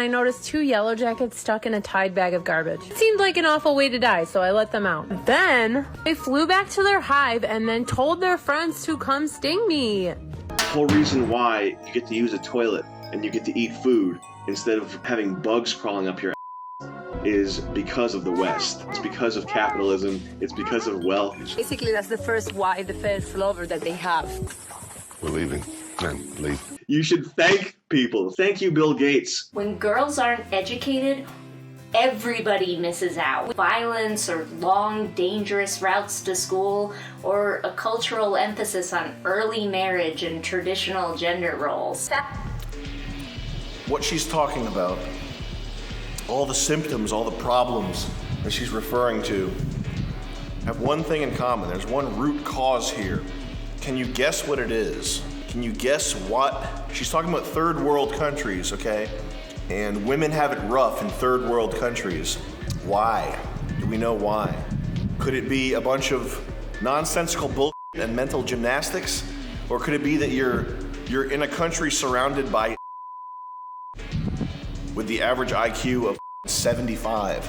I noticed 2 yellow jackets stuck in a Tide bag of garbage. It seemed like an awful way to die, so I let them out. Then they flew back to their hive and then told their friends to come sting me. The whole reason why you get to use a toilet and you get to eat food instead of having bugs crawling up your is because of the West. It's because of capitalism. It's because of wealth. Basically, that's the first wife, the first lover that they have. We're leaving. Man, leave. You should thank people. Thank you, Bill Gates. When girls aren't educated, everybody misses out. Violence or long, dangerous routes to school, or a cultural emphasis on early marriage and traditional gender roles. What she's talking about, all the symptoms, all the problems that she's referring to, have one thing in common. There's one root cause here. Can you guess what it is? Can you guess what? She's talking about third world countries, okay? And women have it rough in third world countries. Why? Do we know why? Could it be a bunch of nonsensical bullshit and mental gymnastics? Or could it be that you're in a country surrounded by with the average IQ of 75?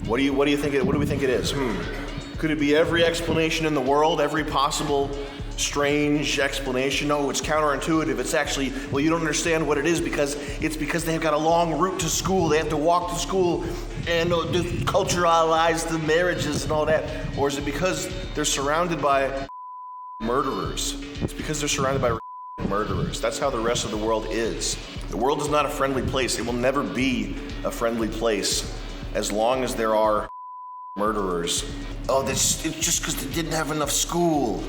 What do we think it is? Could it be every explanation in the world, every possible strange explanation? No, it's counterintuitive. It's actually, well, you don't understand what it is because they've got a long route to school. They have to walk to school and culturalize the marriages and all that. Or is it because they're surrounded by murderers? It's because they're surrounded by murderers. That's how the rest of the world is. The world is not a friendly place. It will never be a friendly place as long as there are murderers. Oh, it's just because they didn't have enough school.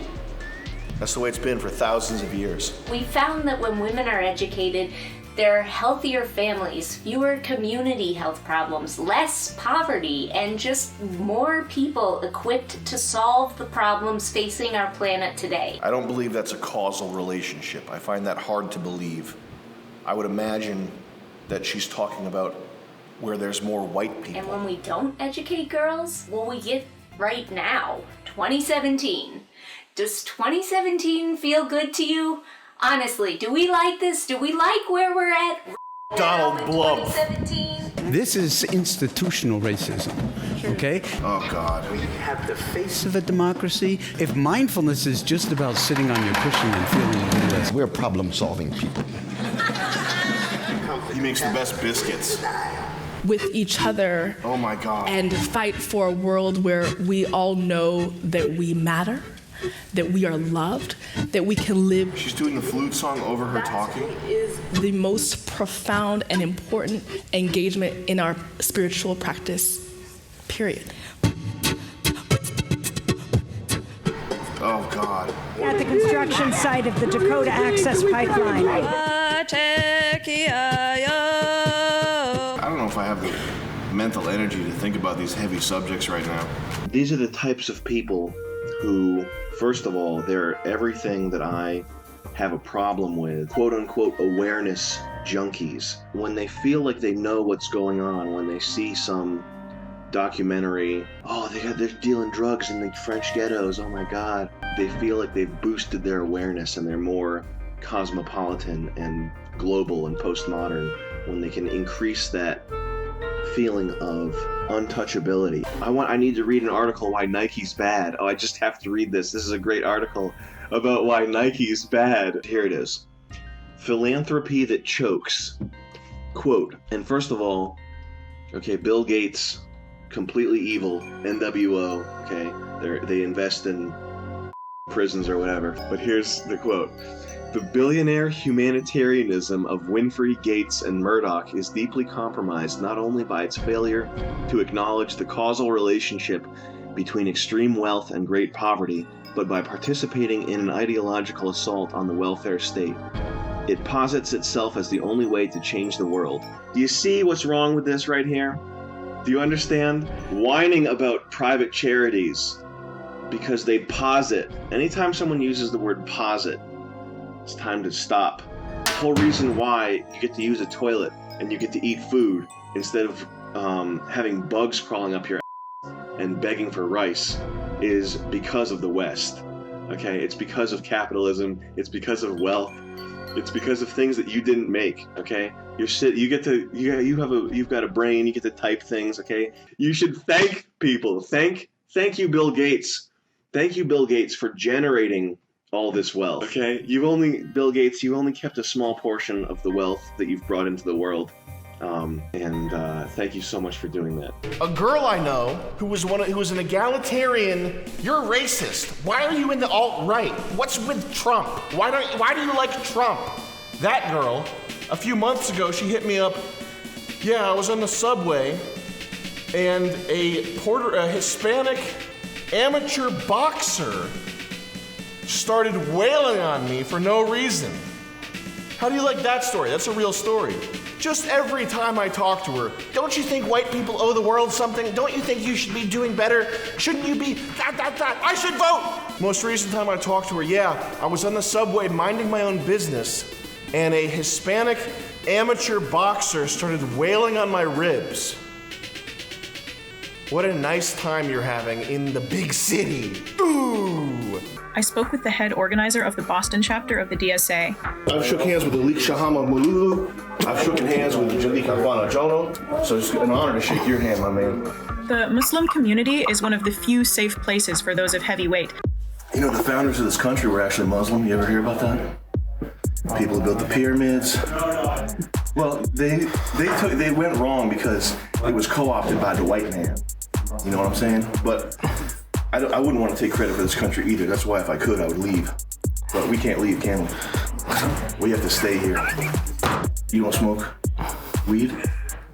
That's the way it's been for thousands of years. We found that when women are educated, there are healthier families, fewer community health problems, less poverty, and just more people equipped to solve the problems facing our planet today. I don't believe that's a causal relationship. I find that hard to believe. I would imagine that she's talking about where there's more white people. And when we don't educate girls, well, we get right now, 2017. Does 2017 feel good to you? Honestly, do we like this? Do we like where we're at? Donald Blum. 2017? This is institutional racism, okay? Oh, God. We have the face of a democracy. If mindfulness is just about sitting on your cushion and feeling a little less... We're problem-solving people. He makes the best biscuits. With each other. Oh, my God. And fight for a world where we all know that we matter, that we are loved, that we can live. She's doing the flute song over her talking. Is the most profound and important engagement in our spiritual practice, period. Oh, God. At the construction site of the Dakota Access Pipeline. I don't know if I have the mental energy to think about these heavy subjects right now. These are the types of people who, first of all, they're everything that I have a problem with, quote-unquote awareness junkies. When they feel like they know what's going on, when they see some documentary, oh, they're dealing drugs in the French ghettos, oh my God. They feel like they've boosted their awareness and they're more cosmopolitan and global and postmodern when they can increase that feeling of untouchability. I need to read an article why Nike's bad. Oh, I just have to read this. This is a great article about why Nike's bad. Here it is. Philanthropy that chokes. Quote, and first of all, okay, Bill Gates, completely evil, NWO, okay, they invest in prisons or whatever. But here's the quote. The billionaire humanitarianism of Winfrey, Gates, and Murdoch is deeply compromised not only by its failure to acknowledge the causal relationship between extreme wealth and great poverty, but by participating in an ideological assault on the welfare state. It posits itself as the only way to change the world. Do you see what's wrong with this right here? Do you understand? Whining about private charities because they posit. Anytime someone uses the word posit, it's time to stop. The whole reason why you get to use a toilet and you get to eat food instead of having bugs crawling up your ass and begging for rice is because of the West. Okay, it's because of capitalism, it's because of wealth, It's because of things that you didn't make, okay? You've got a brain, you get to type things, okay? You should thank people. Thank you, Bill Gates. Thank you, Bill Gates, for generating all this wealth, okay? Bill Gates, you only kept a small portion of the wealth that you've brought into the world. Thank you so much for doing that. A girl I know who was an egalitarian. You're racist. Why are you in the alt-right? What's with Trump? Why do you like Trump? That girl, a few months ago, she hit me up. Yeah, I was on the subway, and a Hispanic amateur boxer started wailing on me for no reason. How do you like that story? That's a real story. Just every time I talk to her, don't you think white people owe the world something? Don't you think you should be doing better? Shouldn't you be I should vote! Most recent time I talked to her, yeah, I was on the subway minding my own business, and a Hispanic amateur boxer started wailing on my ribs. What a nice time you're having in the big city. Ooh! I spoke with the head organizer of the Boston chapter of the DSA. I've shook hands with Alik Shahama Mululu. I've shook hands with Jalik Habana Jono. So it's an honor to shake your hand, my man. The Muslim community is one of the few safe places for those of heavy weight. You know, the founders of this country were actually Muslim. You ever hear about that? People who built the pyramids. Well, they went wrong because it was co-opted by the white man. You know what I'm saying? But I wouldn't want to take credit for this country either. That's why if I could, I would leave. But we can't leave, can we? We have to stay here. You don't smoke weed?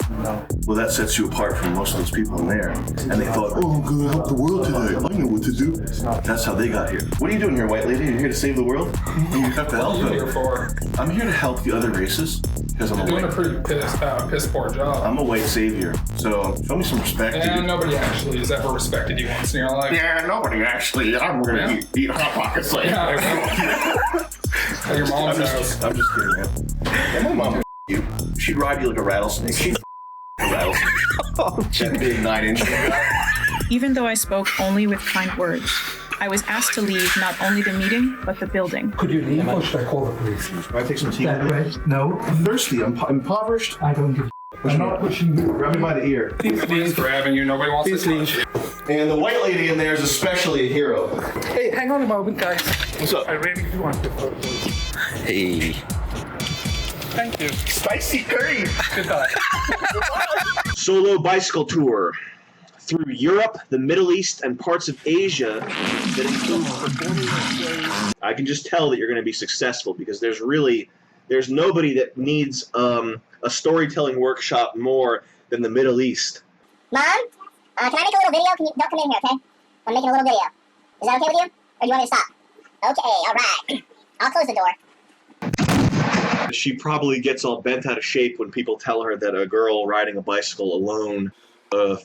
No. Well, that sets you apart from most of those people in there. And they thought, oh, I'm going to help the world today. I know what to do. That's how they got here. What are you doing here, white lady? You're here to save the world? You have to help them. I'm here to help the other races. Because I'm doing a pretty piss poor job. I'm a white savior, so show me some respect. And nobody actually has ever respected you once in your life. Yeah, nobody actually. I'm gonna eat Hot Pockets later. At your mom's house. I'm just kidding, man. And my mom would you. She'd ride you like a rattlesnake. She'd a rattlesnake. That big 9-inch guy. Even though I spoke only with kind words, I was asked to leave not only the meeting, but the building. Could you leave or should I call the police? Can I take some tea? That way? No. I'm thirsty. I'm impoverished. I don't give a I'm not pushing you. Grab me by the ear. Please grabbing you. Nobody wants to leave. And the white lady in there is especially a hero. Hey, hang on a moment, guys. What's up? I really do want to photo. Hey. Thank you. Spicy curry. Goodbye. Solo bicycle tour through Europe, the Middle East, and parts of Asia that includes performing displays. I can just tell that you're going to be successful because there's nobody that needs a storytelling workshop more than the Middle East. Mom, can I make a little video? Don't come in here, okay? I'm making a little video. Is that okay with you? Or do you want me to stop? Okay, all right. I'll close the door. She probably gets all bent out of shape when people tell her that a girl riding a bicycle alone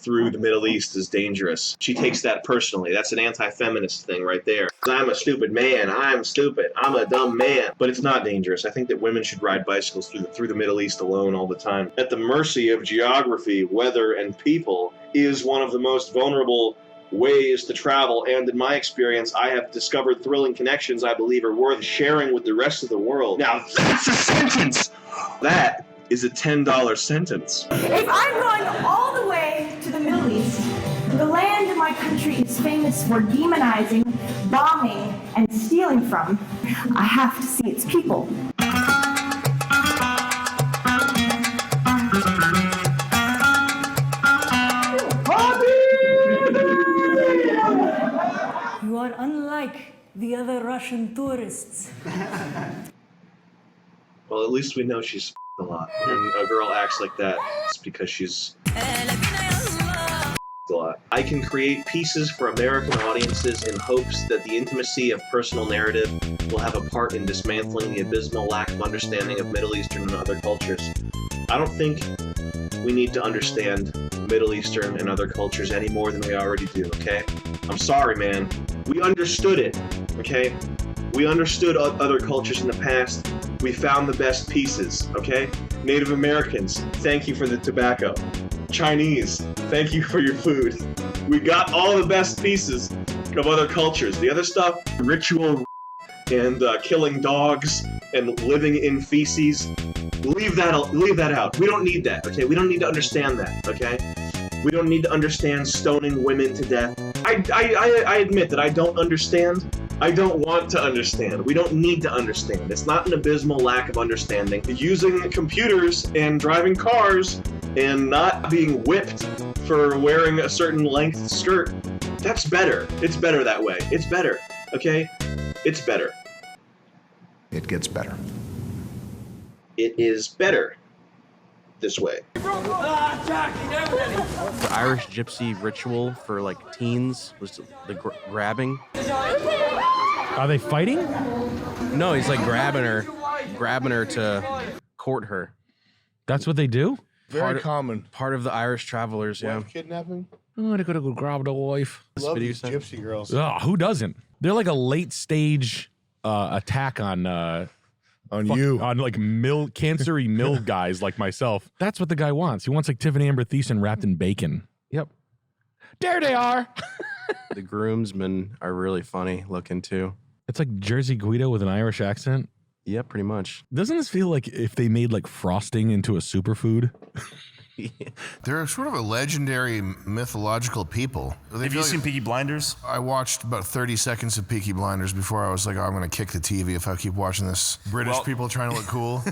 through the Middle East is dangerous. She takes that personally. That's an anti-feminist thing right there. I'm a stupid man. I'm stupid. I'm a dumb man. But it's not dangerous. I think that women should ride bicycles through the Middle East alone all the time. At the mercy of geography, weather, and people is one of the most vulnerable ways to travel, and in my experience, I have discovered thrilling connections I believe are worth sharing with the rest of the world. Now, that's a sentence! That is a $10 sentence. If I'm going all the way to the Middle East, the land my country is famous for demonizing, bombing, and stealing from, I have to see its people. You are unlike the other Russian tourists. Well, at least we know she's a lot. When a girl acts like that, it's because she's a lot. I can create pieces for American audiences in hopes that the intimacy of personal narrative will have a part in dismantling the abysmal lack of understanding of Middle Eastern and other cultures. I don't think we need to understand Middle Eastern and other cultures any more than we already do, okay? I'm sorry, man. We understood it, okay? We understood other cultures in the past. We found the best pieces, okay? Native Americans, thank you for the tobacco. Chinese, thank you for your food. We got all the best pieces of other cultures. The other stuff, ritual and killing dogs and living in feces. Leave that out. We don't need that, okay? We don't need to understand that, okay? We don't need to understand stoning women to death. I admit that I don't understand. I don't want to understand. We don't need to understand. It's not an abysmal lack of understanding. Using computers and driving cars and not being whipped for wearing a certain length skirt, that's better. It's better that way. It's better, okay? It's better. It gets better. It is better this way. The Irish gypsy ritual for like teens was the grabbing. Are they fighting? No, he's like grabbing her to court her. That's what they do? Very common. Part of the Irish travelers, yeah. Kidnapping? Oh, they gotta go grab the wife. Love these gypsy girls. Oh, who doesn't? They're like a late stage attack on you. On like cancery mill guys like myself. That's what the guy wants. He wants like Tiffany Amber Thiessen wrapped in bacon. Yep. There they are. The groomsmen are really funny looking too. It's like Jersey Guido with an Irish accent. Yeah, pretty much. Doesn't this feel like if they made like frosting into a superfood? They're sort of a legendary mythological people. Have you seen Peaky Blinders? I watched about 30 seconds of Peaky Blinders before I was like, oh, I'm going to kick the TV if I keep watching this. British people trying to look cool.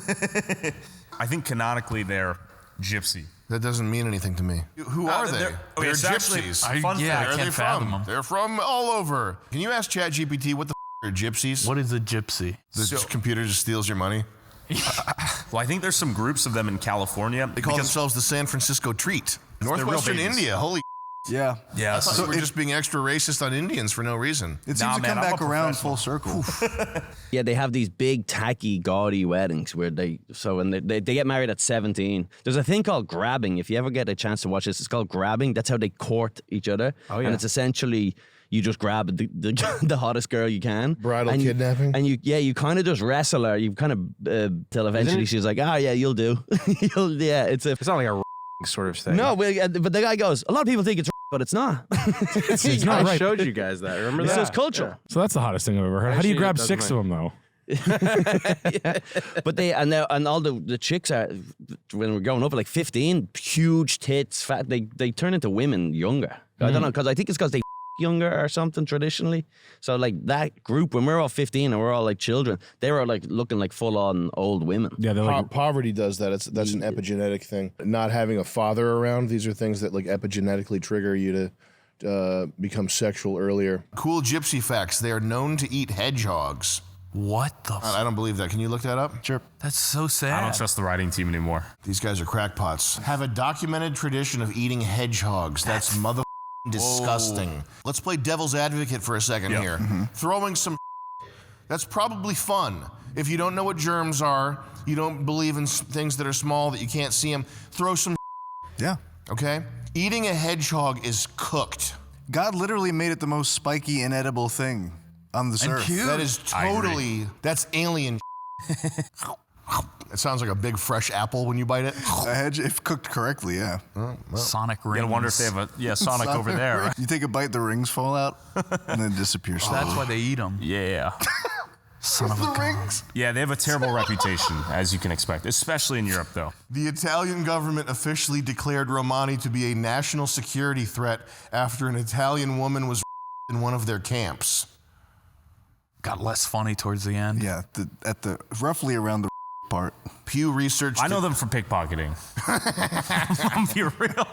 I think canonically they're gypsy. That doesn't mean anything to me. Who are they? They're gypsies. Fun fact. Where are they from? They're from all over. Can you ask ChatGPT what the are gypsies? What is a gypsy? The computer just steals your money? Well, I think there's some groups of them in California. They call themselves the San Francisco Treat. Northwestern India. Holy Yeah. I thought we're just being extra racist on Indians for no reason. It seems to come back around full circle. Yeah, they have these big, tacky, gaudy weddings where when they get married at 17. There's a thing called grabbing. If you ever get a chance to watch this, it's called grabbing. That's how they court each other. Oh, yeah. And it's essentially you just grab the hottest girl you can. Bridal kidnapping? And you kind of just wrestle her. You kind of, till eventually she's like, yeah, you'll do. It's not like a sort of thing. No, but the guy goes, a lot of people think it's but it's not. It's not right. I showed you guys that. Remember that? So it's cultural. Yeah. So that's the hottest thing I've ever heard. How do you grab 6 of them though? Yeah. But all the chicks are, when we're growing up, like 15, huge tits, fat. They turn into women younger. I don't know, because I think it's because they younger or something traditionally. So like that group, when we're all 15 and we're all like children, they were like looking like full on old women. Yeah, they're like poverty does that. That's an epigenetic thing. Not having a father around. These are things that like epigenetically trigger you to become sexual earlier. Cool gypsy facts. They are known to eat hedgehogs. What the? I don't believe that. Can you look that up? Sure. That's so sad. I don't trust the writing team anymore. These guys are crackpots. Have a documented tradition of eating hedgehogs. That's mother disgusting. Whoa. Let's play devil's advocate for a second here. Mm-hmm. Throwing some that's probably fun. If you don't know what germs are, you don't believe in things that are small, that you can't see them, throw some Yeah. Okay? Eating a hedgehog is cooked. God literally made it the most spiky, inedible thing on this earth. That is totally, that's alien. It sounds like a big fresh apple when you bite it. A hedge, if cooked correctly, yeah. Well. Sonic rings. You gotta wonder if they have a Sonic over there. Right? You take a bite, the rings fall out, and then disappear. So that's why they eat them. Yeah. Son of a rings? Yeah, they have a terrible reputation, as you can expect, especially in Europe, though. The Italian government officially declared Romani to be a national security threat after an Italian woman was in one of their camps. Got less funny towards the end. Yeah, roughly around the part. Pew Research. I know them from pickpocketing. I'm be real.